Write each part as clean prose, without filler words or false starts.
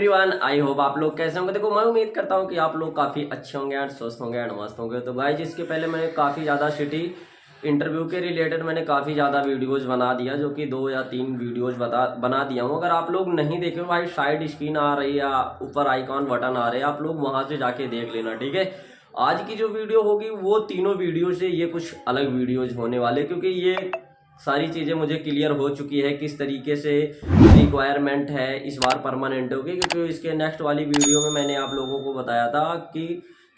Everyone, I hope आप लोग कैसे होंगे। देखो, मैं उम्मीद करता हूँ कि आप लोग काफ़ी अच्छे होंगे एंड स्वस्थ होंगे एंड मस्त होंगे। तो गाइज, इसके पहले मैंने काफ़ी ज़्यादा सिटी इंटरव्यू के रिलेटेड मैंने काफ़ी ज़्यादा वीडियोज़ बना दिया, जो कि 2 या 3 वीडियोज़ बना दिया हूँ। अगर आप लोग नहीं देखे हो भाई, साइड स्क्रीन आ रही है या ऊपर आइकॉन बटन आ रहे हैं, आप लोग वहाँ से जाके देख लेना, ठीक है। आज की जो वीडियो होगी वो तीनों वीडियो से ये कुछ अलग वीडियोज़ होने वाले, क्योंकि ये सारी चीज़ें मुझे क्लियर हो चुकी है किस तरीके से रिक्वायरमेंट है इस बार परमानेंट होगी। क्योंकि इसके नेक्स्ट वाली वीडियो में मैंने आप लोगों को बताया था कि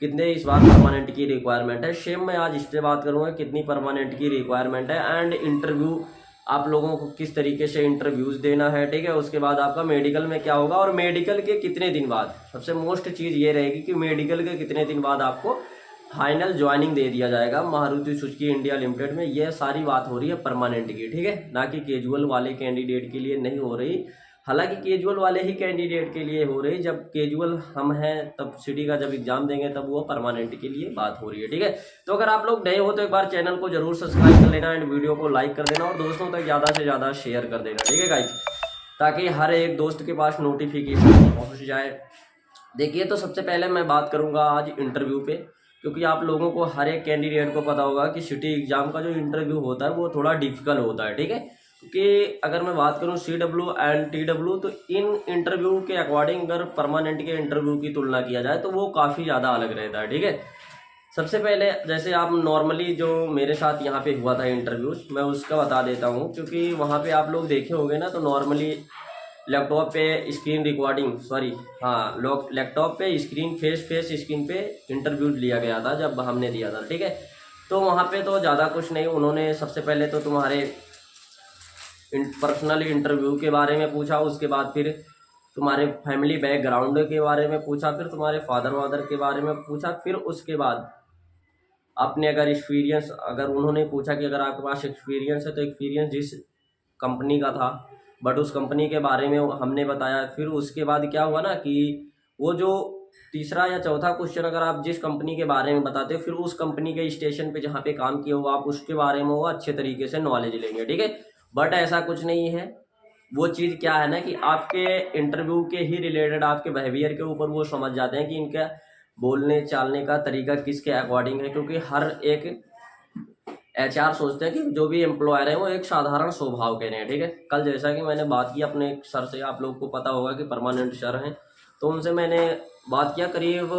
कितने इस बार परमानेंट की रिक्वायरमेंट है। सेम मैं आज इस पर बात करूँगा कितनी परमानेंट की रिक्वायरमेंट है एंड इंटरव्यू आप लोगों को किस तरीके से इंटरव्यूज़ देना है, ठीक है। उसके बाद आपका मेडिकल में क्या होगा और मेडिकल के कितने दिन बाद, सबसे मोस्ट चीज़ ये रहेगी कि मेडिकल के कितने दिन बाद आपको फाइनल ज्वाइनिंग दे दिया जाएगा मारुति सुजुकी इंडिया लिमिटेड में। ये सारी बात हो रही है परमानेंट की, ठीक है, ना कि कैजुअल वाले कैंडिडेट के लिए नहीं हो रही। हालांकि कैजुअल वाले ही कैंडिडेट के लिए हो रही, जब कैजुअल हम हैं तब सिटी का जब एग्जाम देंगे तब वो परमानेंट के लिए बात हो रही है, ठीक है। तो अगर आप लोग नए हो तो एक बार चैनल को जरूर सब्सक्राइब कर लेना एंड वीडियो को लाइक कर देना और दोस्तों तक ज़्यादा से ज़्यादा शेयर कर देना, ठीक है गाइस, ताकि हर एक दोस्त के पास नोटिफिकेशन पहुँच जाए। देखिए, तो सबसे पहले मैं बात करूँगा आज इंटरव्यू पे, क्योंकि आप लोगों को हर एक कैंडिडेट को पता होगा कि सिटी एग्जाम का जो इंटरव्यू होता है वो थोड़ा डिफिकल्ट होता है, ठीक है। क्योंकि अगर मैं बात करूं CW एंड TW, तो इन इंटरव्यू के अकॉर्डिंग अगर परमानेंट के इंटरव्यू की तुलना किया जाए तो वो काफ़ी ज़्यादा अलग रहता है, ठीक है। सबसे पहले जैसे आप नॉर्मली जो मेरे साथ यहाँ पे हुआ था इंटरव्यू, मैं उसका बता देता हूँ। क्योंकि वहाँ पे आप लोग देखे होंगे ना, तो नॉर्मली लैपटॉप पे स्क्रीन रिकॉर्डिंग, सॉरी हाँ, लैपटॉप पे स्क्रीन फेस स्क्रीन पे इंटरव्यू लिया गया था जब हमने दिया था, ठीक है। तो वहाँ पे तो ज़्यादा कुछ नहीं, उन्होंने सबसे पहले तो तुम्हारे पर्सनल इंटरव्यू के बारे में पूछा, उसके बाद फिर तुम्हारे फैमिली बैकग्राउंड के बारे में पूछा, फिर तुम्हारे फादर वादर के बारे में पूछा, फिर उसके बाद आपने अगर एक्सपीरियंस, अगर उन्होंने पूछा कि अगर आपके पास एक्सपीरियंस है तो एक्सपीरियंस जिस कंपनी का था बट उस कंपनी के बारे में हमने बताया। फिर उसके बाद क्या हुआ ना कि वो जो तीसरा या चौथा क्वेश्चन, अगर आप जिस कंपनी के बारे में बताते हो फिर उस कंपनी के स्टेशन पे जहाँ पे काम किया हो आप उसके बारे में वो अच्छे तरीके से नॉलेज लेंगे, ठीक है। बट ऐसा कुछ नहीं है। वो चीज़ क्या है ना कि आपके इंटरव्यू के ही रिलेटेड आपके बिहेवियर के ऊपर वो समझ जाते हैं कि इनका बोलने चालने का तरीका किसके अकॉर्डिंग है। क्योंकि हर एक HR सोचते हैं कि जो भी एम्प्लॉयर है वो एक साधारण स्वभाव के हैं, ठीक है। कल जैसा कि मैंने बात की अपने एक सर से, आप लोग को पता होगा कि परमानेंट सर हैं, तो उनसे मैंने बात किया, करीब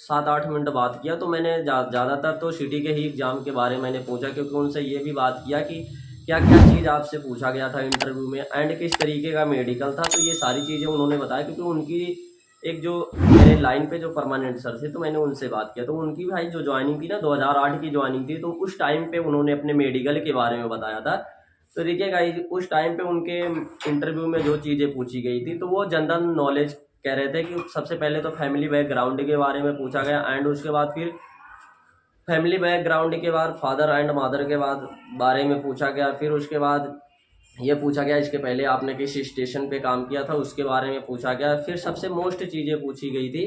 7-8 मिनट बात किया। तो मैंने ज़्यादातर तो सिटी के ही एग्ज़ाम के बारे में मैंने पूछा, क्योंकि उनसे ये भी बात किया कि क्या क्या चीज़ आपसे पूछा गया था इंटरव्यू में एंड किस तरीके का मेडिकल था। तो ये सारी चीज़ें उन्होंने बताया, क्योंकि उनकी एक जो मेरे लाइन पे जो परमानेंट सर थे तो मैंने उनसे बात किया। तो उनकी भाई जो ज्वाइनिंग थी ना, 2008 की ज्वाइनिंग थी, तो उस टाइम पे उन्होंने अपने मेडिकल के बारे में बताया था। तो देखिए गाइस, उस टाइम पे उनके इंटरव्यू में जो चीज़ें पूछी गई थी तो वो जनरल नॉलेज कह रहे थे कि सबसे पहले तो फैमिली बैकग्राउंड के बारे में पूछा गया एंड उसके बाद फिर फैमिली बैकग्राउंड के बाद फादर एंड मदर के बाद बारे में पूछा गया। फिर उसके बाद ये पूछा गया इसके पहले आपने किस स्टेशन पे काम किया था उसके बारे में पूछा गया। फिर सबसे मोस्ट चीज़ें पूछी गई थी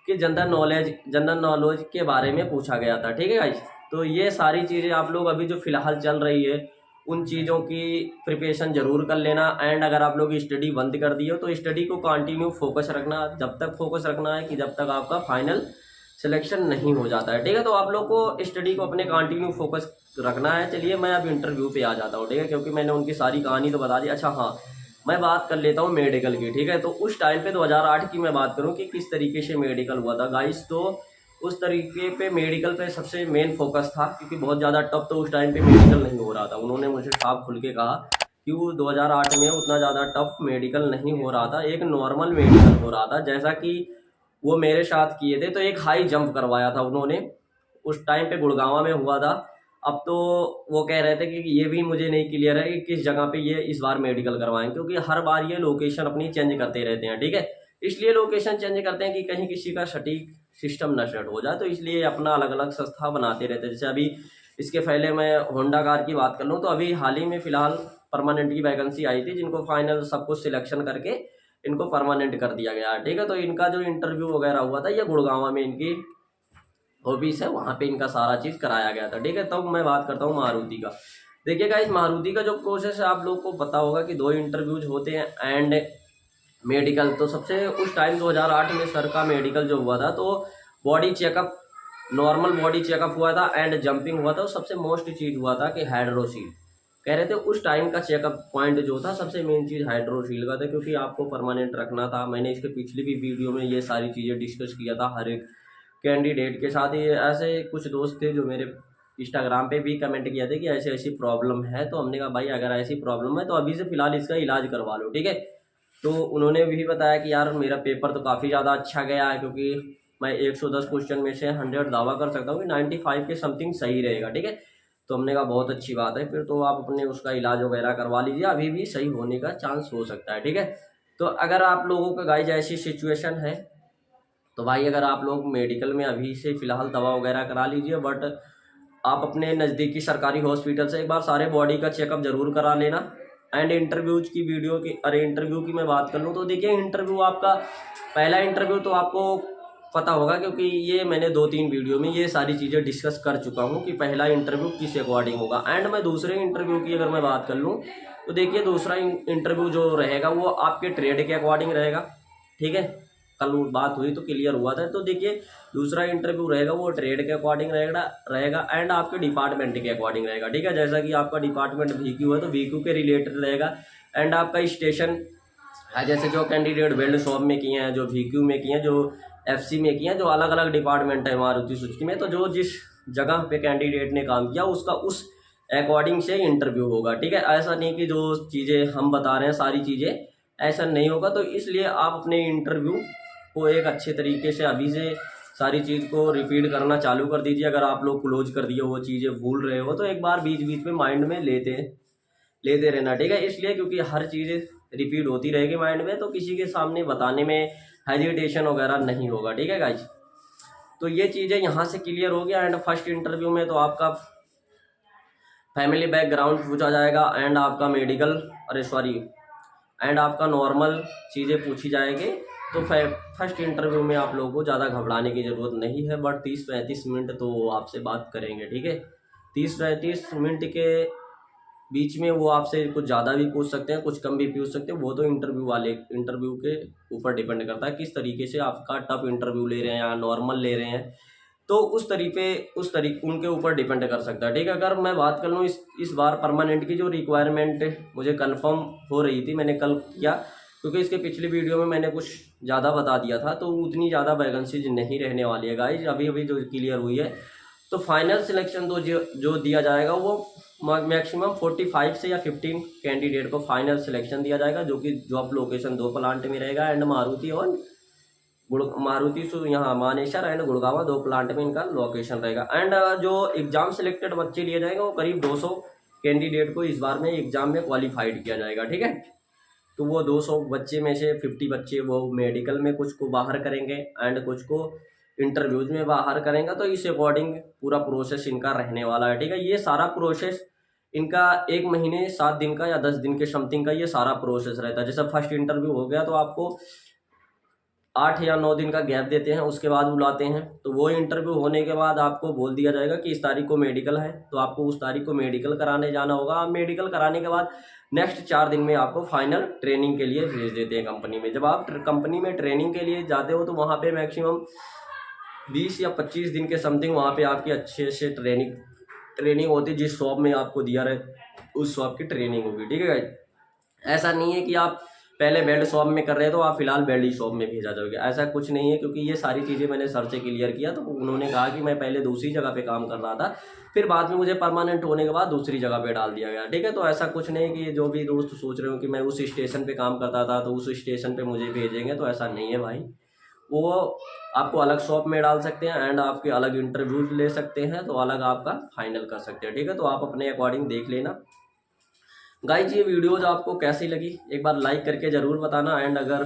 कि जनरल नॉलेज के बारे में पूछा गया था, ठीक है गाइस। तो ये सारी चीज़ें आप लोग अभी जो फिलहाल चल रही है उन चीज़ों की प्रिपरेशन जरूर कर लेना एंड अगर आप लोग स्टडी बंद कर दिए हो तो स्टडी को कंटिन्यू फोकस रखना। जब तक फोकस रखना है कि जब तक आपका फाइनल सिलेक्शन नहीं हो जाता है, ठीक है। तो आप लोग को स्टडी को अपने कंटिन्यू फोकस रखना है। चलिए मैं अब इंटरव्यू पे आ जाता हूँ, ठीक है, क्योंकि मैंने उनकी सारी कहानी तो बता दी। अच्छा हाँ, मैं बात कर लेता हूँ मेडिकल की, ठीक है। तो उस टाइम पे 2008 की मैं बात करूँ कि किस तरीके से मेडिकल हुआ था गाइस, तो उस तरीके पे मेडिकल पे सबसे मेन फोकस था, क्योंकि बहुत ज़्यादा टफ तो उस टाइम पे मेडिकल नहीं हो रहा था। उन्होंने मुझे साफ खुल के कहा कि वो 2008 में उतना ज़्यादा टफ मेडिकल नहीं हो रहा था, एक नॉर्मल मेडिकल हो रहा था जैसा कि वो मेरे साथ किए थे। तो एक हाई जंप करवाया था उन्होंने, उस टाइम पे गुड़गांव में हुआ था। अब तो वो कह रहे थे कि ये भी मुझे नहीं क्लियर है कि किस जगह पे ये इस बार मेडिकल करवाएं, क्योंकि हर बार ये लोकेशन अपनी चेंज करते रहते हैं, ठीक है। इसलिए लोकेशन चेंज करते हैं कि कहीं किसी का सटीक सिस्टम न सेट हो जाए, तो इसलिए अपना अलग अलग संस्था बनाते रहते हैं। जैसे अभी इसके पहले मैं होंडा कार की बात कर लूँ तो अभी हाल ही में फिलहाल परमानेंट की वैकेंसी आई थी, जिनको फाइनल सब कुछ सिलेक्शन करके इनको परमानेंट कर दिया गया, ठीक है। तो इनका जो इंटरव्यू वगैरह हुआ था ये गुड़गांव में इनकी ऑफिस है, वहाँ पे इनका सारा चीज़ कराया गया था, ठीक है। तो मैं बात करता हूँ मारुति का। देखिए गाइस, मारुति का जो प्रोसेस है आप लोग को पता होगा कि 2 इंटरव्यूज होते हैं एंड मेडिकल तो सबसे उस टाइम 2008 में सर का मेडिकल जो हुआ था, तो body checkup, normal body checkup हुआ था एंड जंपिंग हुआ था। और सबसे मोस्ट चीज़ हुआ था कि हाइड्रोसील, कह रहे थे उस टाइम का चेकअप पॉइंट जो था सबसे मेन चीज़ हाइड्रोसील का था, क्योंकि आपको परमानेंट रखना था। मैंने इसके पिछली भी वीडियो में ये सारी चीज़ें डिस्कस किया था हर एक कैंडिडेट के साथ। ये ऐसे कुछ दोस्त थे जो मेरे इंस्टाग्राम पे भी कमेंट किया था कि ऐसी ऐसी प्रॉब्लम है, तो हमने कहा भाई अगर ऐसी प्रॉब्लम है तो अभी से फ़िलहाल इसका इलाज करवा लो, ठीक है। तो उन्होंने भी बताया कि यार मेरा पेपर तो काफ़ी ज़्यादा अच्छा गया है, क्योंकि मैं 110 क्वेश्चन में से 100 दावा कर सकता हूँ कि 95 के समथिंग सही रहेगा, ठीक है। तो हमने कहा बहुत अच्छी बात है, फिर तो आप अपने उसका इलाज वगैरह करवा लीजिए, अभी भी सही होने का चांस हो सकता है, ठीक है। तो अगर आप लोगों का गाइस ऐसी सिचुएशन है तो भाई अगर आप लोग मेडिकल में अभी से फ़िलहाल दवा वगैरह करा लीजिए, बट आप अपने नज़दीकी सरकारी हॉस्पिटल से एक बार सारे बॉडी का चेकअप जरूर करा लेना। एंड इंटरव्यूज की वीडियो की, अरे इंटरव्यू की मैं बात कर लूँ तो देखिए, इंटरव्यू आपका पहला इंटरव्यू तो आपको पता होगा, क्योंकि ये मैंने 2-3 वीडियो में ये सारी चीज़ें डिस्कस कर चुका हूँ कि पहला इंटरव्यू किस अकॉर्डिंग होगा। एंड मैं दूसरे इंटरव्यू की अगर मैं बात कर लूँ तो देखिए, दूसरा इंटरव्यू जो रहेगा वो आपके ट्रेड के अकॉर्डिंग रहेगा, ठीक है। कल बात हुई तो क्लियर हुआ था। तो देखिए, दूसरा इंटरव्यू रहेगा वो ट्रेड के अकॉर्डिंग रहेगा एंड आपके डिपार्टमेंट के अकॉर्डिंग रहेगा, ठीक है। जैसा कि आपका डिपार्टमेंट वीक्यू है तो वीक्यू के रिलेटेड रहेगा। एंड आपका स्टेशन है, जैसे जो कैंडिडेट वेल्ड शॉप में किए हैं, जो वीक्यू में किए हैं, जो एफसी में किए हैं, जो अलग अलग डिपार्टमेंट है मारुति सुजुकी में, तो जो जिस जगह पे कैंडिडेट ने काम किया उसका उस अकॉर्डिंग से इंटरव्यू होगा, ठीक है। ऐसा नहीं कि जो चीज़ें हम बता रहे हैं सारी चीज़ें, ऐसा नहीं होगा। तो इसलिए आप अपने इंटरव्यू को एक अच्छे तरीके से अभी से सारी चीज़ को रिपीट करना चालू कर दीजिए। अगर आप लोग क्लोज कर दिए वो चीज़ें भूल रहे हो तो एक बार बीच बीच में माइंड में लेते रहना, ठीक है। इसलिए क्योंकि हर चीज़ रिपीट होती रहेगी माइंड में, तो किसी के सामने बताने में हेजिटेशन वगैरह नहीं होगा, ठीक है गाइज। तो ये चीज़ें यहाँ से क्लियर हो गया। एंड फर्स्ट इंटरव्यू में तो आपका फैमिली बैकग्राउंड पूछा जाएगा एंड आपका मेडिकल, एंड आपका नॉर्मल चीज़ें पूछी जाएगी। तो फर्स्ट इंटरव्यू में आप लोगों को ज़्यादा घबराने की ज़रूरत नहीं है, बट 30-35 मिनट तो आपसे बात करेंगे, ठीक है। 30-35 मिनट के बीच में वो आपसे कुछ ज़्यादा भी पूछ सकते हैं, कुछ कम भी पूछ सकते हैं। वो तो इंटरव्यू के ऊपर डिपेंड करता है किस तरीके से आपका टफ इंटरव्यू ले रहे हैं या नॉर्मल ले रहे हैं, तो उस तरीके उनके ऊपर डिपेंड कर सकता है, ठीक है। अगर मैं बात कर लूँ इस बार परमानेंट की जो रिक्वायरमेंट मुझे कंफर्म हो रही थी, मैंने कल किया, क्योंकि इसके पिछली वीडियो में मैंने कुछ ज़्यादा बता दिया था, तो उतनी ज़्यादा वैकेंसीज नहीं रहने वाली है गाइज, अभी अभी जो क्लियर हुई है। तो फाइनल सिलेक्शन तो जो दिया जाएगा वो मैक्सिमम 45 से या 15 कैंडिडेट को फाइनल सिलेक्शन दिया जाएगा, जो कि जॉब लोकेशन 2 प्लांट में रहेगा। एंड मारुति यहाँ मानेसर एंड गुड़गांव 2 प्लांट में इनका लोकेशन रहेगा। एंड जो एग्जाम सिलेक्टेड बच्चे लिए जाएंगे वो करीब 200 कैंडिडेट को इस बार में एग्जाम में क्वालिफाइड किया जाएगा, ठीक है। तो वो 200 बच्चे में से 50 बच्चे वो मेडिकल में कुछ को बाहर करेंगे एंड कुछ को इंटरव्यूज में बाहर करेंगे। तो इस अकॉर्डिंग पूरा प्रोसेस इनका रहने वाला है, ठीक है। ये सारा प्रोसेस इनका 1 महीने 7 दिन का या 10 दिन के समथिंग का ये सारा प्रोसेस रहता है। जैसे फर्स्ट इंटरव्यू हो गया तो आपको 8 या 9 दिन का गैप देते हैं, उसके बाद बुलाते हैं। तो वो इंटरव्यू होने के बाद आपको बोल दिया जाएगा कि इस तारीख को मेडिकल है, तो आपको उस तारीख को मेडिकल कराने जाना होगा। मेडिकल कराने के बाद नेक्स्ट 4 दिन में आपको फाइनल ट्रेनिंग के लिए भेज देते हैं कंपनी में। जब आप कंपनी में ट्रेनिंग के लिए जाते हो तो वहाँ पे मैक्सिमम 20 या 25 दिन के समथिंग वहाँ पे आपकी अच्छे से ट्रेनिंग होती है। जिस शॉप में आपको दिया रहे उस शॉप की ट्रेनिंग होगी, ठीक है गाइस। ऐसा नहीं है कि आप पहले बेल्ट शॉप में कर रहे हैं तो आप फिलहाल बेल्ट शॉप में भेजा जाओगे, ऐसा कुछ नहीं है। क्योंकि ये सारी चीज़ें मैंने सर से क्लियर किया, तो उन्होंने कहा कि मैं पहले दूसरी जगह पे काम कर रहा था, फिर बाद में मुझे परमानेंट होने के बाद दूसरी जगह पे डाल दिया गया, ठीक है। तो ऐसा कुछ नहीं कि जो भी दोस्त सोच रहे हो कि मैं उस स्टेशन पे काम करता था तो उस स्टेशन पे मुझे भेजेंगे, तो ऐसा नहीं है भाई। वो आपको अलग शॉप में डाल सकते हैं एंड आपके अलग इंटरव्यूज ले सकते हैं, तो अलग आपका फाइनल कर सकते हैं, ठीक है। तो आप अपने अकॉर्डिंग देख लेना गाइज। ये वीडियोज आपको कैसी लगी एक बार लाइक करके ज़रूर बताना। एंड अगर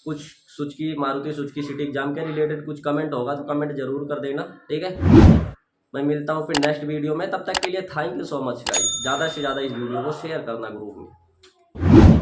कुछ मारुति सुजुकी सिटी एग्जाम के रिलेटेड कुछ कमेंट होगा तो कमेंट जरूर कर देना, ठीक है। मैं मिलता हूँ फिर नेक्स्ट वीडियो में, तब तक के लिए thank you so much guys. ज़्यादा से ज़्यादा इस वीडियो को शेयर करना ग्रुप में।